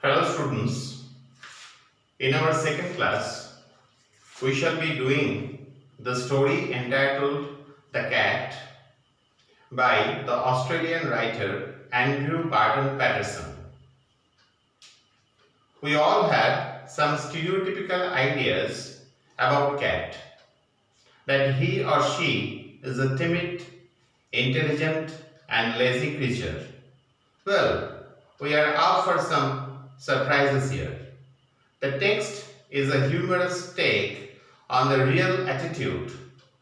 Hello students, in our second class, we shall be doing the story entitled The Cat by the Australian writer Andrew Barton Paterson. We all have some stereotypical ideas about cat, that he or she is a timid, intelligent and lazy creature. Well, we are up for some surprises here. The text is a humorous take on the real attitude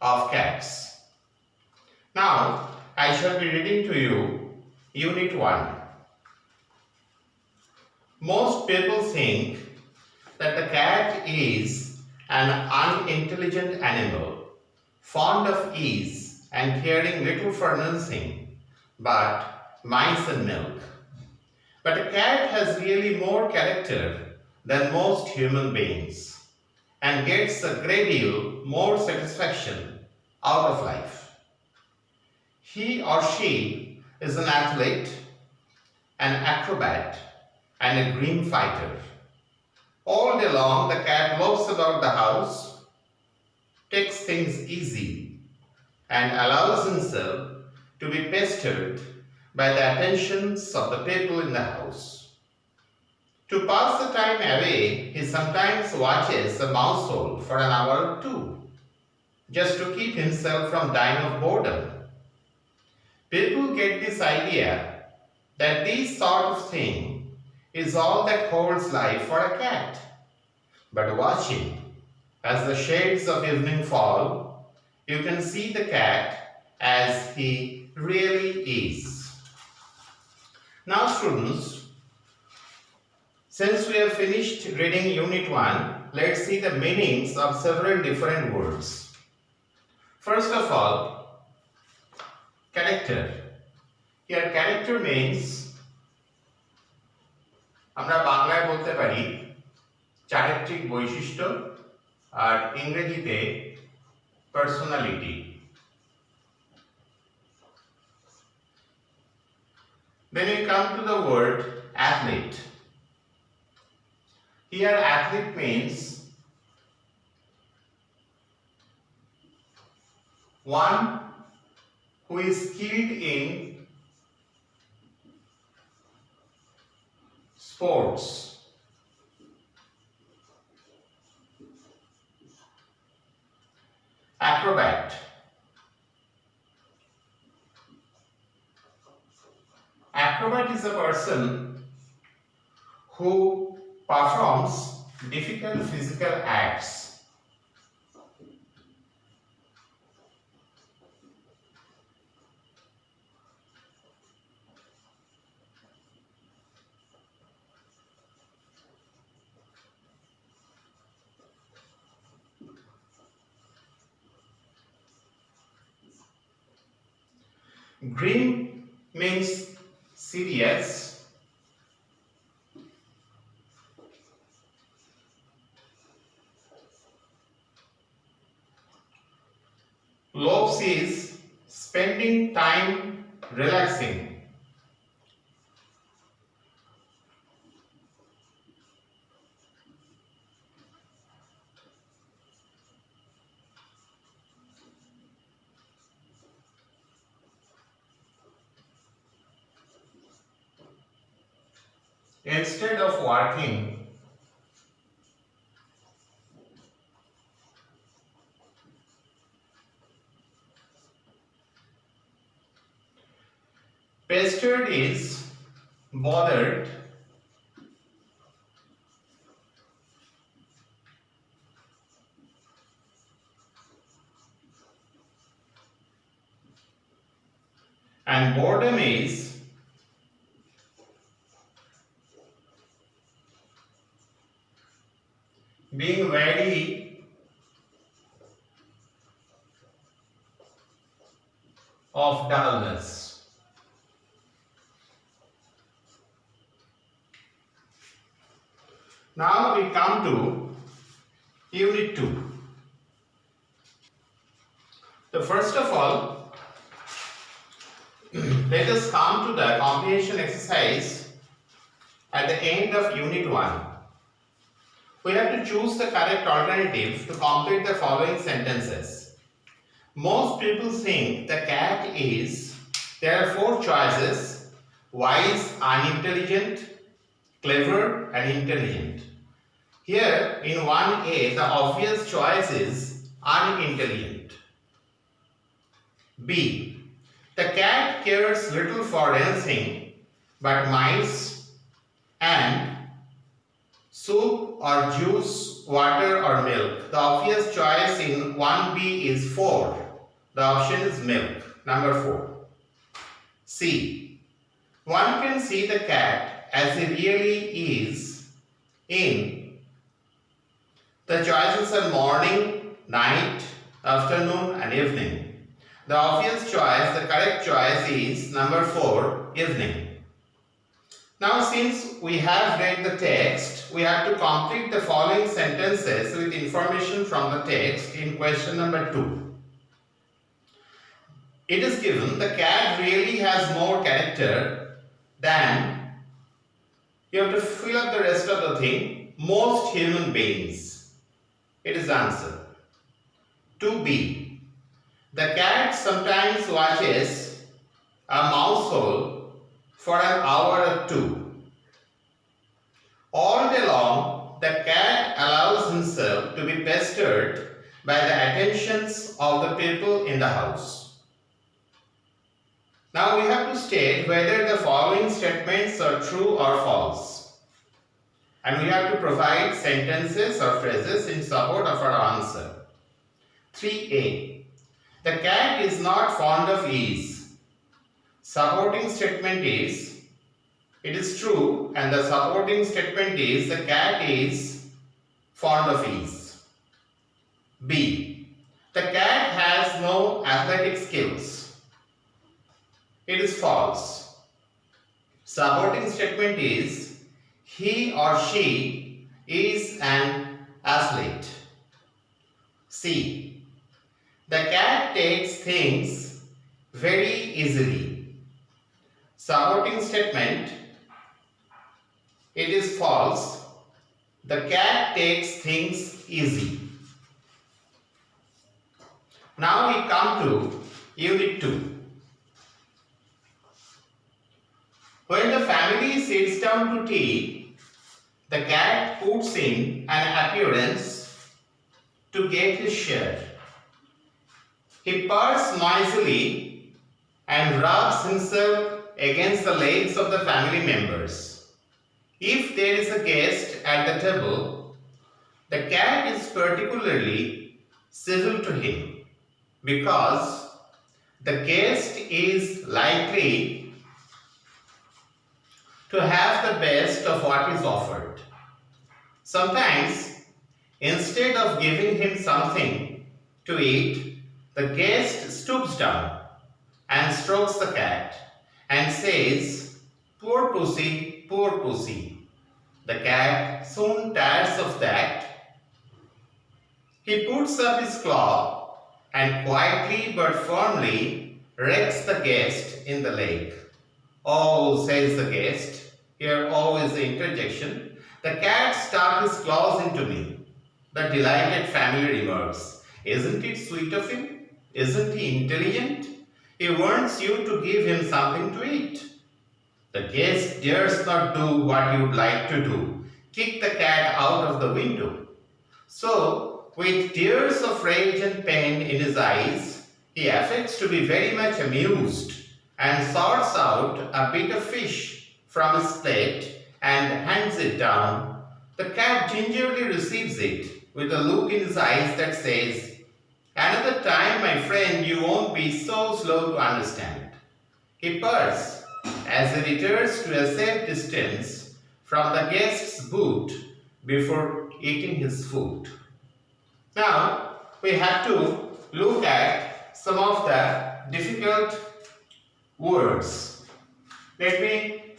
of cats. Now, I shall be reading to you Unit 1. Most people think that the cat is an unintelligent animal, fond of ease and caring little for nursing, but mice and milk. But a cat has really more character than most human beings and gets a great deal more satisfaction out of life. He or she is an athlete, an acrobat, and a grim fighter. All day long, the cat loafs about the house, takes things easy, and allows himself to be pestered by the attentions of the people in the house. To pass the time away, he sometimes watches a mouse hole for an hour or two, just to keep himself from dying of boredom. People get this idea that this sort of thing is all that holds life for a cat. But watch him. As the shades of evening fall, you can see the cat as he really is. Now students, since we have finished reading Unit 1, let's see the meanings of several different words. First of all, character. Here character means আমরা বাংলায় বলতে পারি চারিত্রিক বৈশিষ্ট্য আর ইংরেজিতে personality. Then we come to the word athlete. Here athlete means one who is skilled in sports. Acrobat. Acrobat is a person who performs difficult physical acts. Grim means serious. Loafs is spending time relaxing. Instead of working, pestered is bothered. And boredom is being wary of dullness. Now we come to Unit 2. So first of all, let us come to the comprehension exercise at the end of Unit 1. We have to choose the correct alternative to complete the following sentences. Most people think the cat is, there are 4 choices: wise, unintelligent, clever and intelligent. Here in 1A, the obvious choice is unintelligent. B. The cat cares little for anything but mice and soup or juice, water or milk. The obvious choice in 1B is 4. The option is milk, number 4. C. One can see the cat as he really is in. The choices are morning, night, afternoon and evening. The obvious choice, the correct choice is number 4, evening. Now since we have read the text, we have to complete the following sentences with information from the text in question number 2. It is given the cat really has more character than, you have to fill up the rest of the thing, most human beings. It is answer. 2B. The cat sometimes watches a mouse hole for an hour or 2. All day long, the cat allows himself to be pestered by the attentions of the people in the house. Now we have to state whether the following statements are true or false. And we have to provide sentences or phrases in support of our answer. 3A. The cat is not fond of ease. Supporting statement is, it is true, and the supporting statement is the cat is fond of ease. B. The cat has no athletic skills. It is false. Supporting statement is, he or she is an athlete. C. The cat takes things very easily. Supporting statement, it is false. The cat takes things easy. Now we come to Unit 2. When the family sits down to tea, the cat puts in an appearance to get his share. He purrs noisily and rubs himself against the legs of the family members. If there is a guest at the table, the cat is particularly civil to him because the guest is likely to have the best of what is offered. Sometimes, instead of giving him something to eat, the guest stoops down and strokes the cat and says, "Poor pussy, poor pussy." The cat soon tires of that. He puts up his claw and quietly but firmly rakes the guest in the leg. "Oh," says the guest. Here "oh" is the interjection. "The cat stuck his claws into me." The delighted family remarks, "Isn't it sweet of him? Isn't he intelligent? He wants you to give him something to eat." The guest dares not do what you would like to do, kick the cat out of the window. So, with tears of rage and pain in his eyes, he affects to be very much amused and sorts out a bit of fish from his plate and hands it down. The cat gingerly receives it with a look in his eyes that says, "Another time, my friend, you won't be so slow to understand." He purrs as he returns to a safe distance from the guest's boot before eating his food. Now, we have to look at some of the difficult words. Let me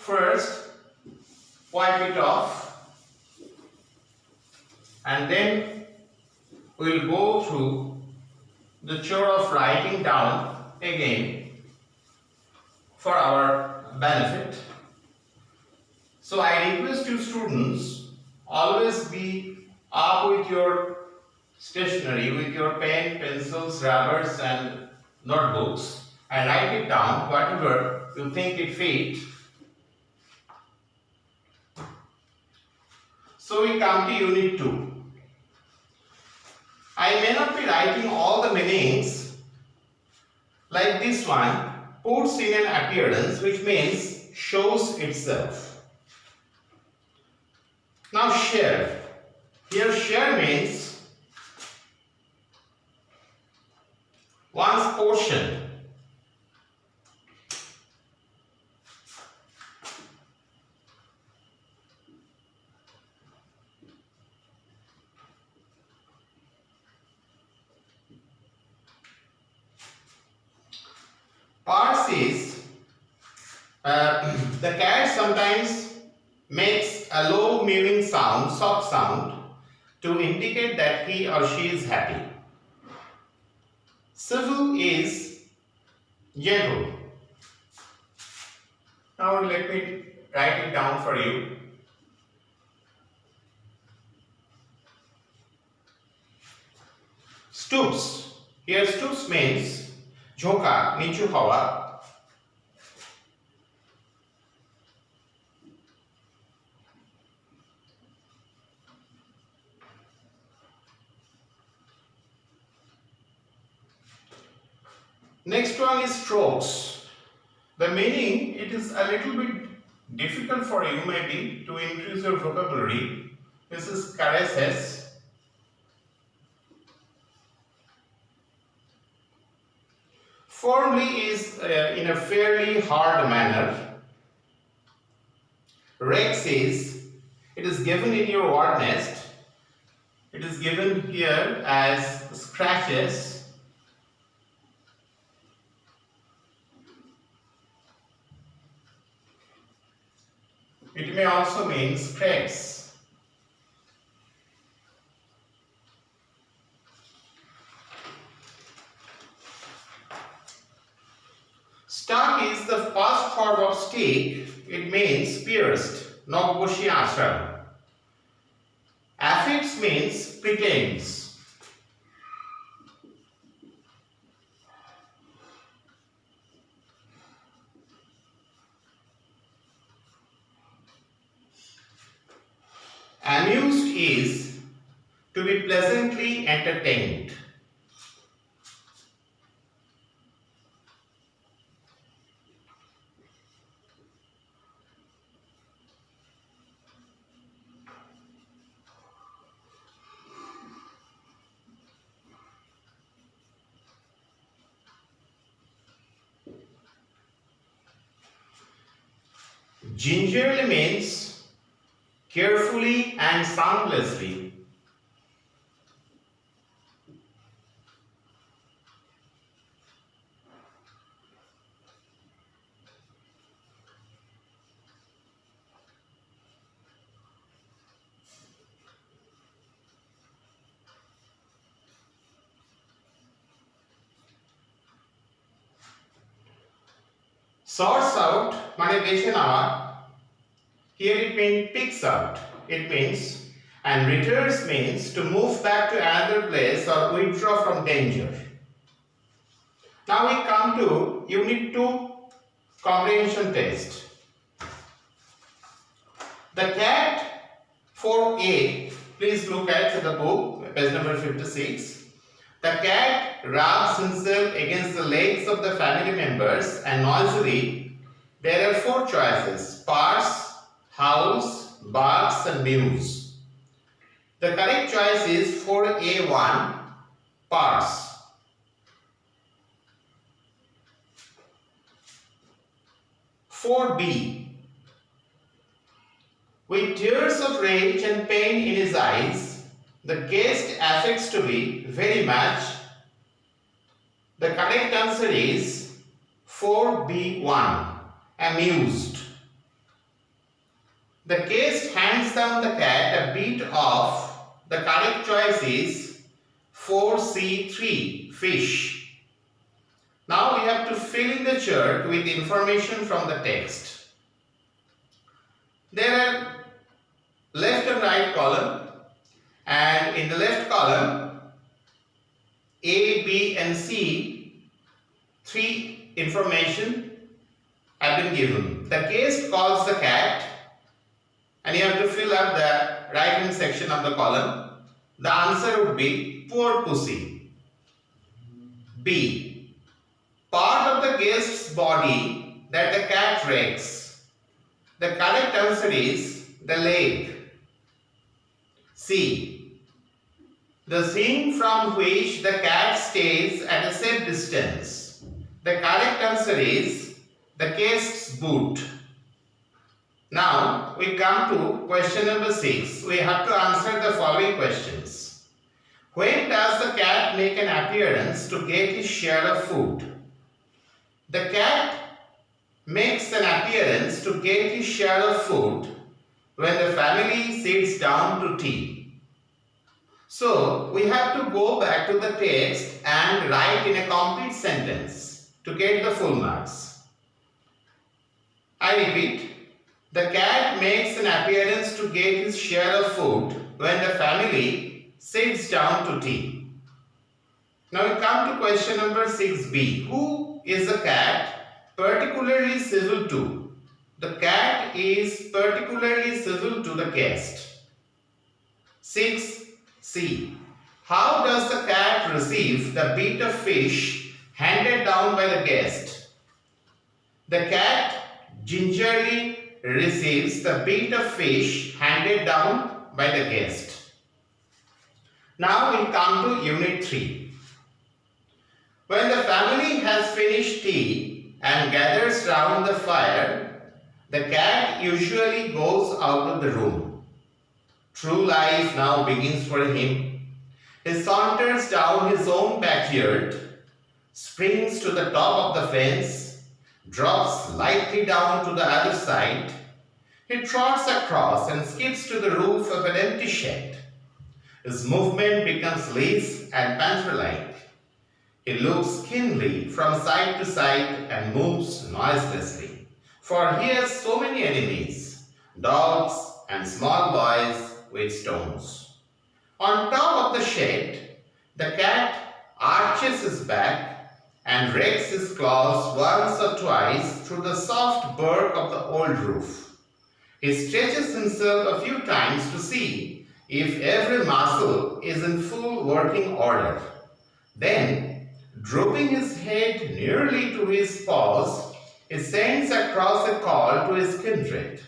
first wipe it off and then we'll go through the chore of writing down again for our benefit. So I request you students, always be up with your stationery, with your pen, pencils, rubbers and notebooks, and write it down whatever you think it fit. So we come to Unit 2. I may not be writing all the meanings like this one, puts in an appearance, which means shows itself. Now share. Here share means one's portion. Parse is the cat sometimes makes a low mewing sound, soft sound, to indicate that he or she is happy. Civil is gentle. Now let me write it down for you. Stoops. Here stoops means झोंका, नीचू हवा. Next one is strokes. The meaning, it is a little bit difficult for you maybe to increase your vocabulary. This is caresses. Firmly is in a fairly hard manner. Rex is, it is given in your word nest. It is given here as scratches. It may also mean scrapes. Stuck is the past form of stick. It means pierced. Nogboshi ashram. Affects means pretends. Amused is to be pleasantly entertained. Gingerly means carefully and soundlessly. Sorts out মানে বেছে নেওয়া. Here it means picks out. It means, and retires means to move back to another place or withdraw from danger. Now we come to Unit 2 comprehension test. The cat 4A, please look at the book, page number 56. The cat rubs himself against the legs of the family members and noisily. There are 4 choices: parse, howls, barks and mews. The correct choice is 4A1, parse. 4B. With tears of rage and pain in his eyes, the guest affects to be very much. The correct answer is 4B1, amused. The guest hands down the cat a bit of. The correct choice is 4C3, fish. Now we have to fill in the chart with information from the text. There are left and right column, and in the left column A, B and C, three information have been given. The guest calls the cat, and you have to fill up the right hand section of the column. The answer would be poor pussy. B. Part of the guest's body that the cat rakes. The correct answer is the leg. C. The thing from which the cat stays at a safe distance. The correct answer is the guest's boot. Now we come to question number 6. We have to answer the following questions. When does the cat make an appearance to get his share of food? The cat makes an appearance to get his share of food when the family sits down to tea. So we have to go back to the text and write in a complete sentence to get the full marks. I repeat, the cat makes an appearance to get his share of food when the family sits down to tea. Now we come to question number 6b. Who is the cat particularly civil to? The cat is particularly civil to the guest. 6c. How does the cat receive the bit of fish handed down by the guest? The cat gingerly receives the bit of fish handed down by the guest. Now we come to Unit 3. When the family has finished tea and gathers round the fire, the cat usually goes out of the room. True life now begins for him. He saunters down his own backyard, springs to the top of the fence, drops lightly down to the other side. He trots across and skips to the roof of an empty shed. His movement becomes lithe and panther-like. He looks keenly from side to side and moves noiselessly, for he has so many enemies, dogs and small boys with stones. On top of the shed, the cat arches his back and rakes his claws once or twice through the soft bark of the old roof. He stretches himself a few times to see if every muscle is in full working order. Then, drooping his head nearly to his paws, he sends across a call to his kindred.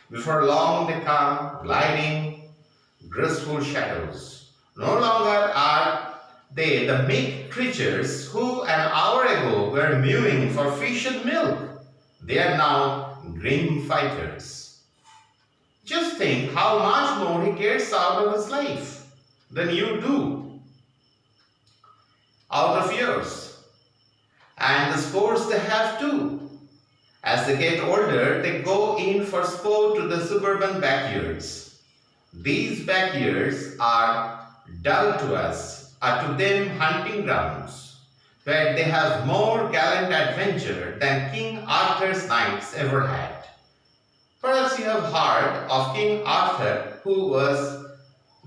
Before long they come gliding, graceful shadows. No longer are they the meek creatures who an hour ago were mewing for fish and milk. They are now grim fighters. Just think how much more he gets out of his life than you do out of yours. And the sports they have too. As they get older, they go in for sport to the suburban backyards. These backyards are dull to us, are to them hunting grounds, where they have more gallant adventure than King Arthur's knights ever had. Perhaps you have heard of King Arthur, who was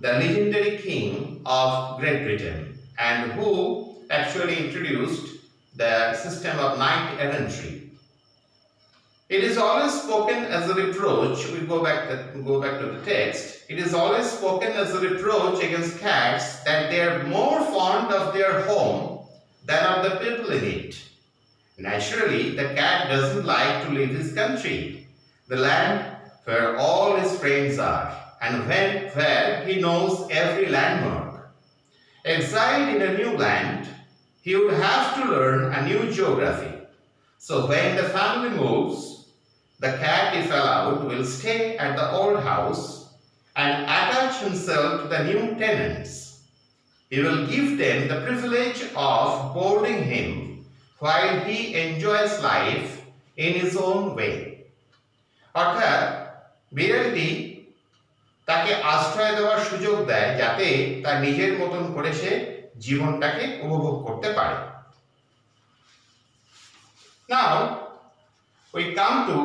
the legendary king of Great Britain and who actually introduced the system of knight errantry. It is always spoken as a reproach. We go back to the text. It is always spoken as a reproach against cats that they are more fond of their home than of the people in it. Naturally, the cat doesn't like to leave his country, the land where all his friends are, and where he knows every landmark. Exiled in a new land, he would have to learn a new geography. So when the family moves, the cat, if allowed, will stay at the old house and attach himself to the new tenants. He will give them the privilege of boarding him while he enjoys life in his own way. অর্থাৎ বিড়ালটি তাকে আশ্রয় দেওয়ার সুযোগ দেয় যাতে তার নিজের মতন করে সে জীবনটাকে উপভোগ করতে পারে। Now we come to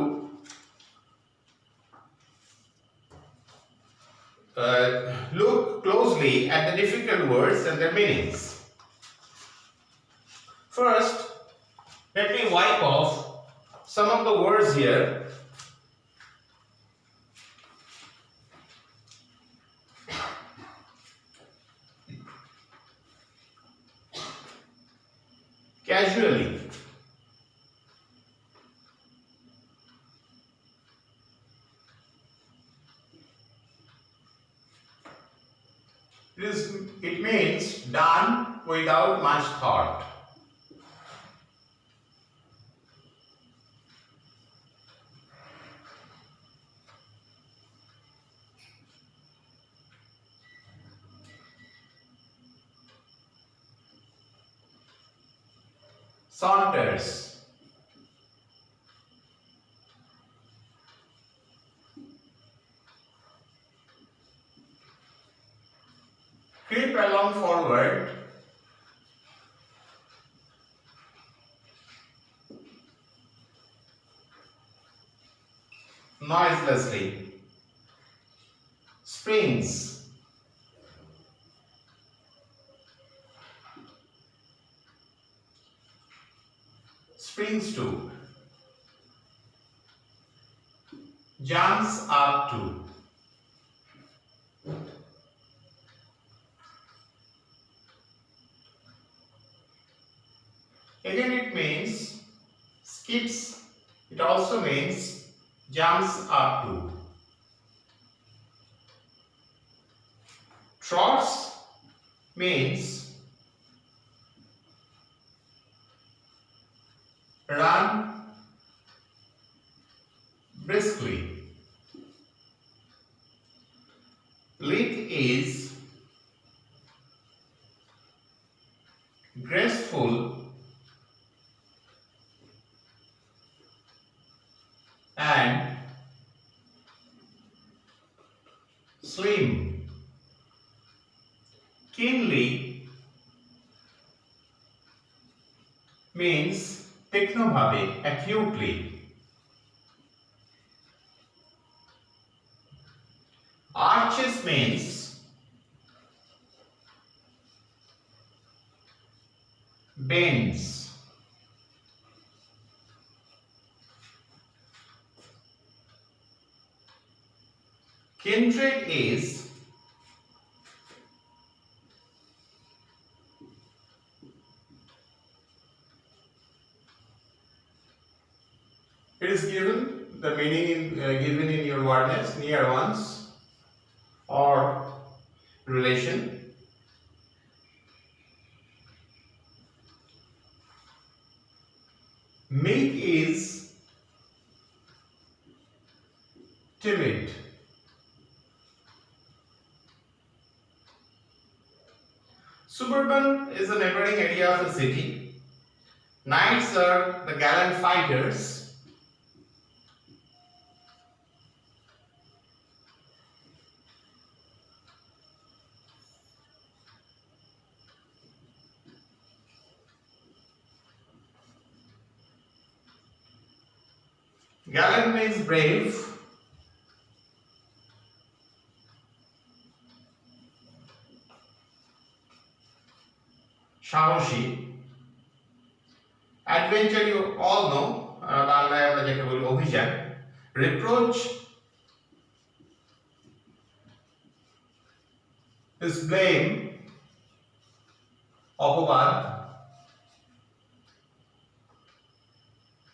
look closely at the difficult words and their meanings. First, let me wipe off some of the words here. Casually. It means done without much thought. Saunters. Creep along forward. Noiselessly. Springs. Springs to. Jumps up to. Again it means skips. It also means jumps up to. Trots means run briskly. Lithe is graceful and slim. Keenly means তীক্ষ্ণভাবে, acutely. Arches means bends. Kindred is it is given the meaning given in your wordness, near ones or relation. Meek is timid. Suburban is a neighboring area of a city. Knights are the gallant fighters. Gallant means brave. সাহসী. Adventure you all know, বাংলায় আমরা যেটা বলি অভিযান. Reproach is blame, অপবাদ.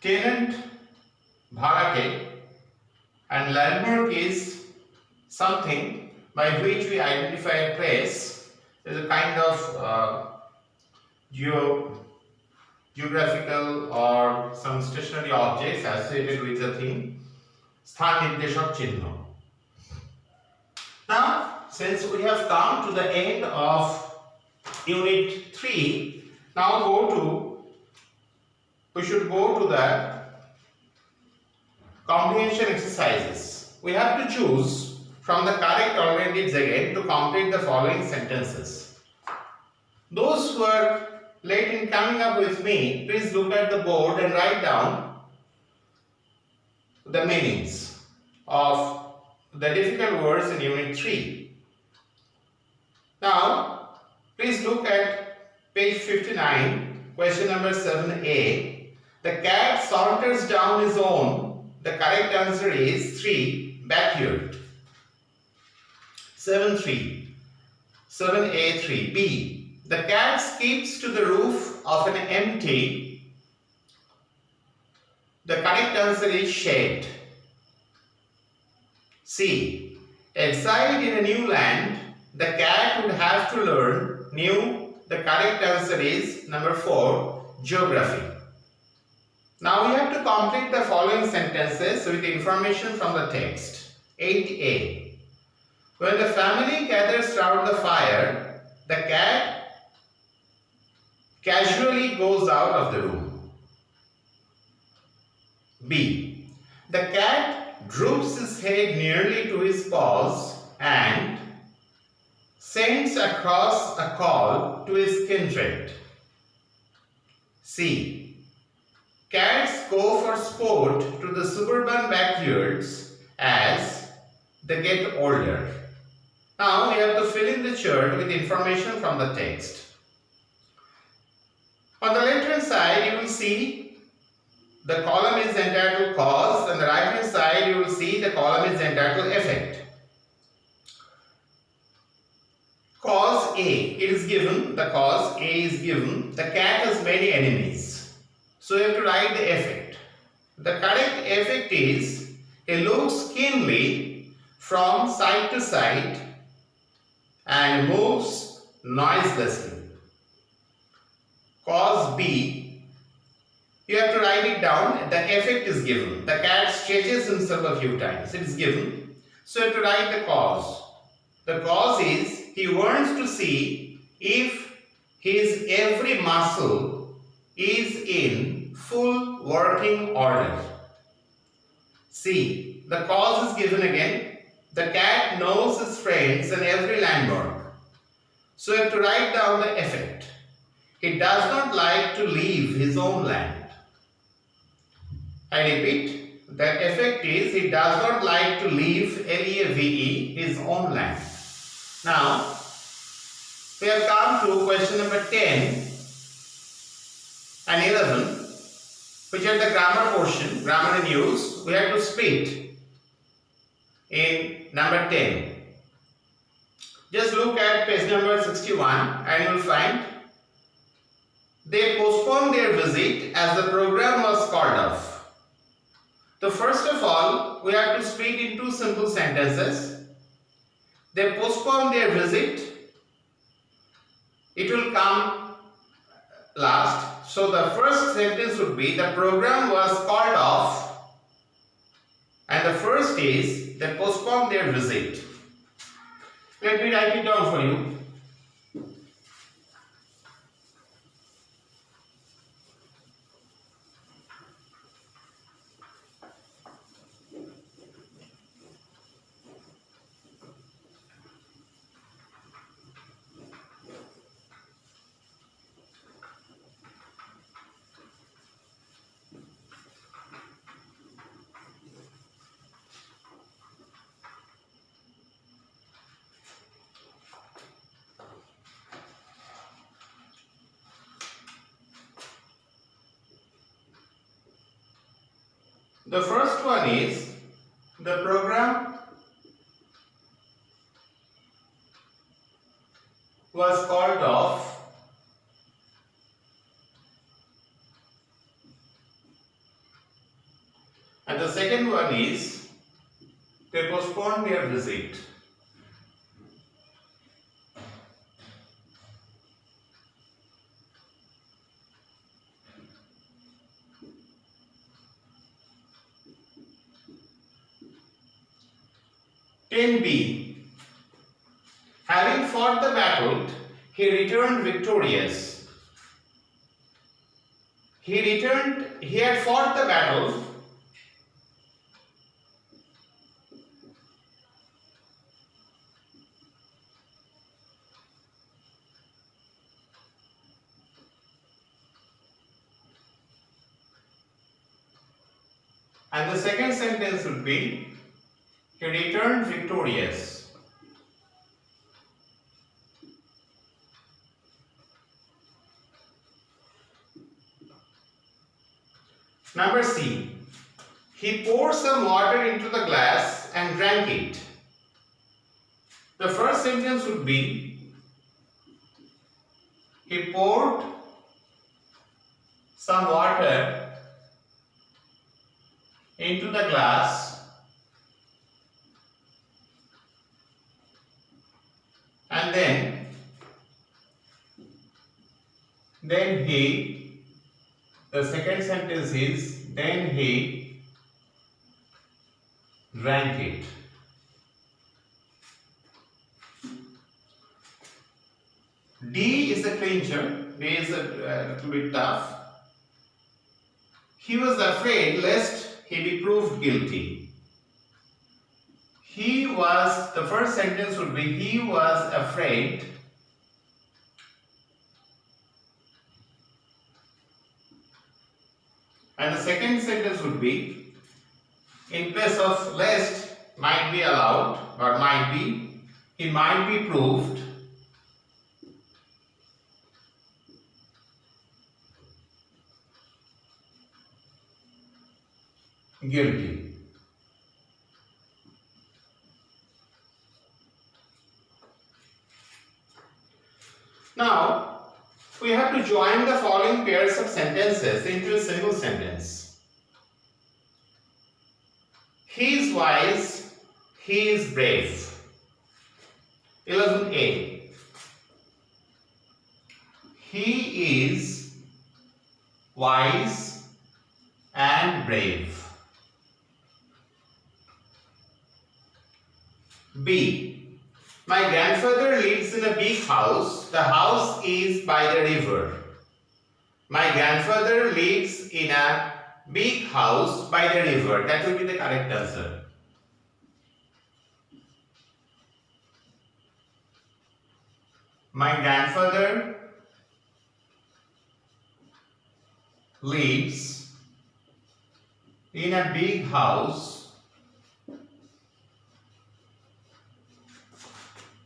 Tenant ভাড়াটে, and landmark is something by which we identify a place. Is a kind of geographical or some stationary objects associated with the thing. স্থান নির্দেশক চিহ্ন. Now, since we have come to the end of unit 3, now we should go to the comprehension exercises. We have to choose from the correct alternatives again to complete the following sentences. Those who are late in coming up with me, please look at the board and write down the meanings of the difficult words in unit 3. Now, please look at page 59, question number 7a. The cat saunters down his own. The correct answer is 3, backyard. 7.3. 7a3. B. The cat skips to the roof of an empty. The correct answer is shed. C. Exiled in a new land, the cat would have to learn new. The correct answer is number 4, geography. Now we have to complete the following sentences with information from the text. 8a. When the family gathers round the fire, the cat casually goes out of the room. B. The cat droops his head nearly to his paws and sends across a call to his kindred. C. Cats go for sport to the suburban backyards as they get older. Now we have to fill in the chart with information from the text. On the left hand side you will see the column is entitled cause, and the right hand side you will see the column is entitled effect. Cause A, it is given, the cause A is given, the cat has many enemies. So you have to write the effect. The correct effect is, he looks keenly from side to side and moves noiselessly. Cause B, you have to write it down, the effect is given. The cat stretches himself a few times, it is given. So you have to write the cause. The cause is, he wants to see if his every muscle is in full working order. C. The cause is given again. The cat knows his friends and every landmark. So you have to write down the effect. He does not like to leave his own land. I repeat, the effect is he does not like to leave L-E-A-V-E his own land. Now, we have come to question number 10 and 11, which are the grammar portion, grammar in use. We have to split in number 10. Just look at page number 61 and you will find they postponed their visit as the program was called off. So first of all, we have to split in two simple sentences. They postponed their visit. It will come last. So the first sentence would be the program was called off, and the first is they postponed their visit. Let me write it down for you. The first one is the program was called off, and the second one is they postponed their visit. B. Having fought the battle, he returned victorious. He had fought the battle, and the second sentence would be he returned victorious. Number C. He poured some water into the glass and drank it. The first sentence would be, he poured some water into the glass and then the second sentence is, then he drank it. D is a clincher. D is a little bit tough. He was afraid lest he be proved guilty. The first sentence would be, he was afraid and the second sentence would be, in place of lest might be allowed or might be, he might be proved guilty. Now, we have to join the following pairs of sentences into a single sentence. He is wise, he is brave. 11a. He is wise and brave. B. My grandfather lives in a big house. The house is by the river. My grandfather lives in a big house by the river. That will be the correct answer. My grandfather lives in a big house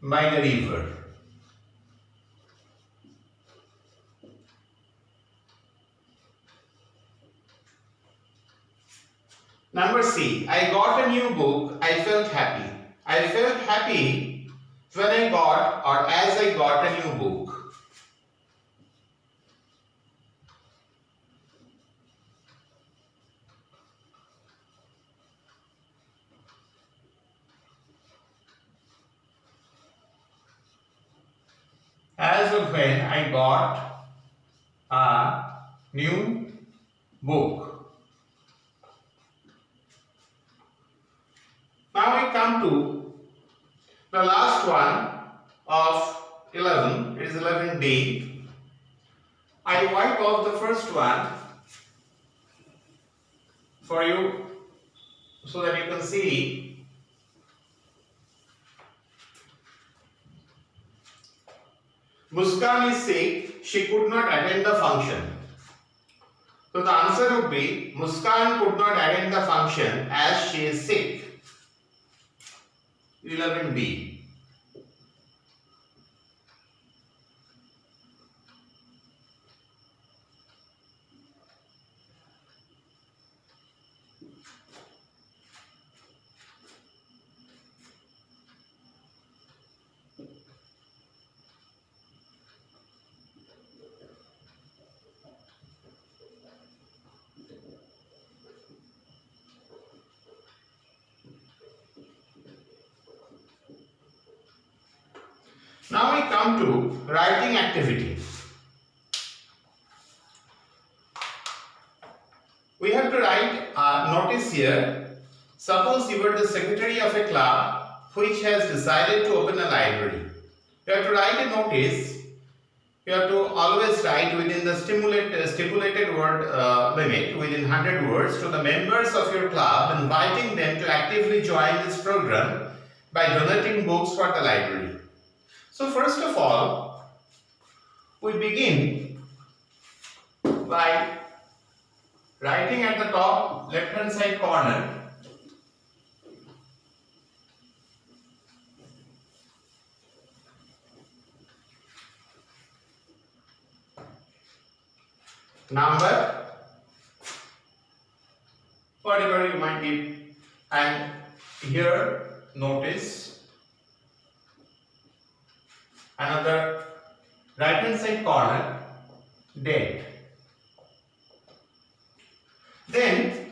by the river. Number C. I got a new book. I felt happy. I felt happy when I got or as I got a new book. As of when I got a new book. Now we come to the last one of 11. It is 11D. I wipe off the first one for you so that you can see. Muskan is sick, she could not attend the function. So the answer would be, Muskan could not attend the function as she is sick. 11B. Now we come to writing activity. We have to write a notice here. Suppose you were the secretary of a club which has decided to open a library. You have to write a notice. You have to always write within the stipulated word limit, within 100 words, to the members of your club, inviting them to actively join this program by donating books for the library. So first of all, we begin by writing at the top left hand side corner number whatever you might give. And here notice another right hand side corner, date. Then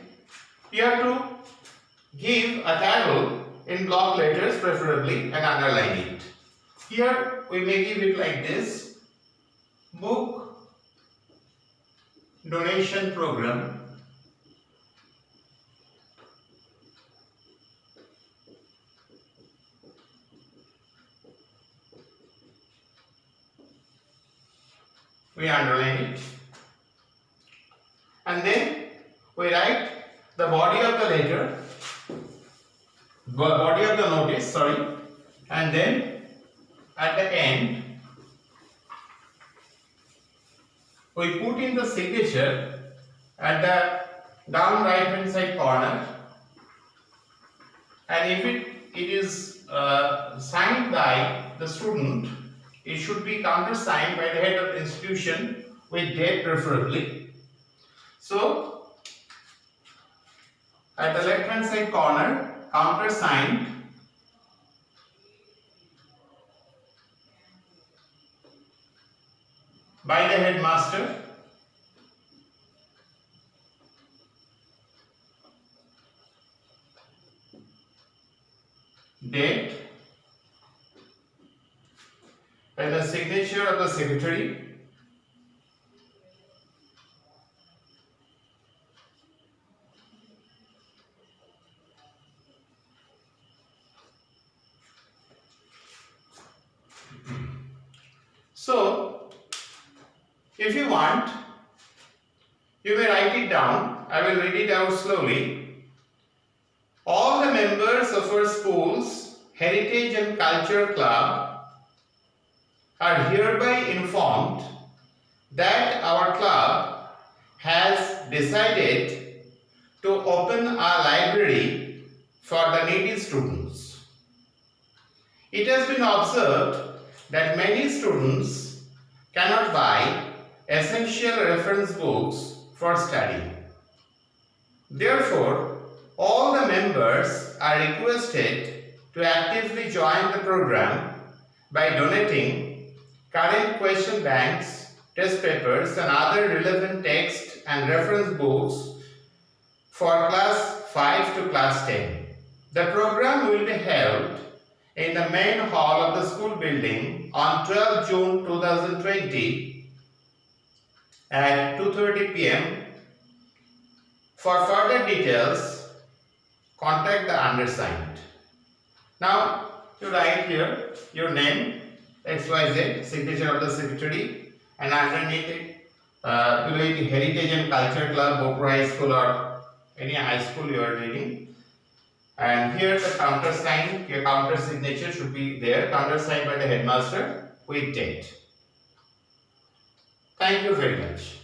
you have to give a table in block letters preferably and underline it. Here we may give it like this: book donation program we underline it, and then we write the body of the letter, body of the notice, sorry, and then at the end we put in the signature at the down right hand side corner, and if it is signed by the student, it should be countersigned by the head of the institution with date preferably. So at the left hand side corner, countersigned by the headmaster, date by the signature of the secretary, so if you want, you may write it down. I will read it out slowly. All the members of our school's Heritage and Culture Club are hereby informed that our club has decided to open a library for the needy students. It has been observed that many students cannot buy essential reference books for study. Therefore, all the members are requested to actively join the program by donating current question banks, test papers and other relevant text and reference books for class 5 to class 10. The program will be held in the main hall of the school building on 12 June 2020 at 2:30 p.m. For further details, contact the undersigned. Now, you write here your name, XYZ, signature of the secretary, and underneath it, below it, Heritage and Culture Club, Bolpur High School or any high school you are reading. And here the counter sign, your counter signature should be there, counter signed by the headmaster with date. Thank you very much.